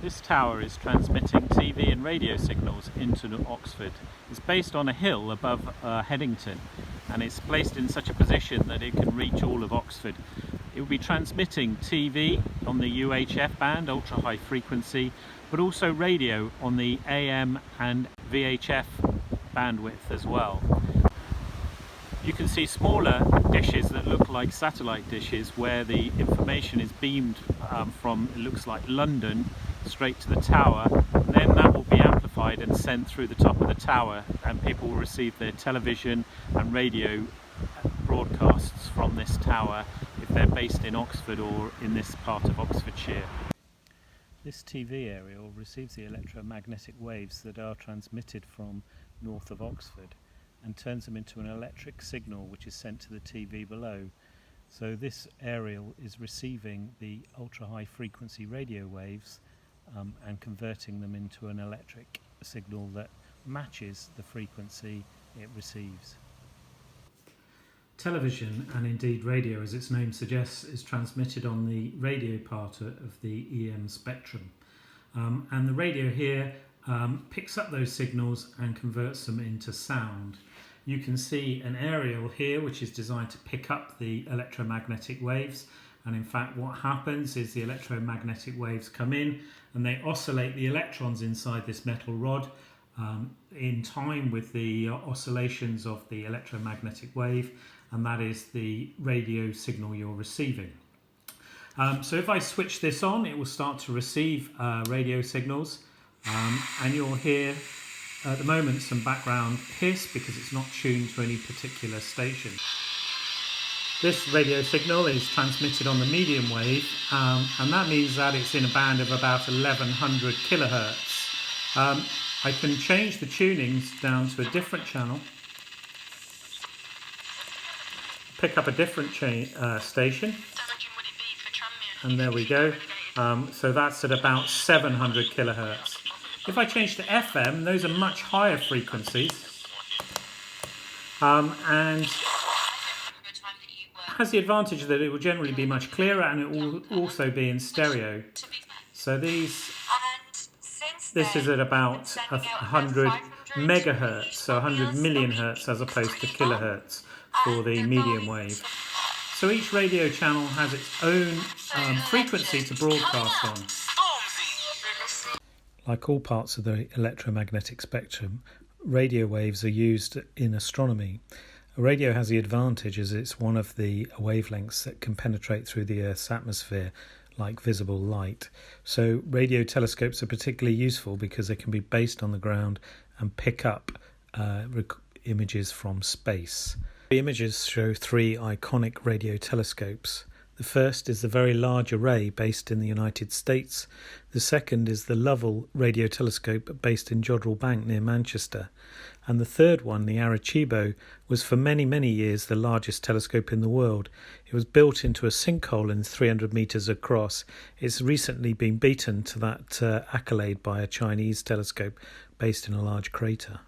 This tower is transmitting TV and radio signals into Oxford. It's based on a hill above Headington, and it's placed in such a position that it can reach all of Oxford. It will be transmitting TV on the UHF band, ultra high frequency, but also radio on the AM and VHF bandwidth as well. You can see smaller dishes that look like satellite dishes where the information is beamed from, it looks like London, straight to the tower, and then that will be amplified and sent through the top of the tower, and people will receive their television and radio broadcasts from this tower if they're based in Oxford or in this part of Oxfordshire. This TV aerial receives the electromagnetic waves that are transmitted from north of Oxford and turns them into an electric signal which is sent to the TV below. So this aerial is receiving the ultra high frequency radio waves and converting them into an electric signal that matches the frequency it receives. Television, and indeed radio as its name suggests, is transmitted on the radio part of the EM spectrum. And the radio here picks up those signals and converts them into sound. You can see an aerial here which is designed to pick up the electromagnetic waves, and in fact what happens is the electromagnetic waves come in and they oscillate the electrons inside this metal rod in time with the oscillations of the electromagnetic wave, and that is the radio signal you're receiving. So if I switch this on, it will start to receive radio signals, and you'll hear at the moment some background hiss because it's not tuned to any particular station. This radio signal is transmitted on the medium wave, and that means that it's in a band of about 1100 kilohertz. I can change the tunings down to a different channel, pick up a different station, and there we go. So that's at about 700 kilohertz. If I change to FM, those are much higher frequencies, and has the advantage that it will generally be much clearer, and it will also be in stereo. So this is at about 100 megahertz, so 100 million hertz as opposed to kilohertz for the medium wave. So each radio channel has its own frequency to broadcast on. Like all parts of the electromagnetic spectrum, radio waves are used in astronomy. A radio has the advantage as it's one of the wavelengths that can penetrate through the Earth's atmosphere like visible light. So radio telescopes are particularly useful because they can be based on the ground and pick up images from space. The images show three iconic radio telescopes. The first is the Very Large Array based in the United States. The second is the Lovell Radio Telescope based in Jodrell Bank near Manchester. And the third one, the Arecibo, was for many, many years the largest telescope in the world. It was built into a sinkhole and 300 metres across. It's recently been beaten to that accolade by a Chinese telescope based in a large crater.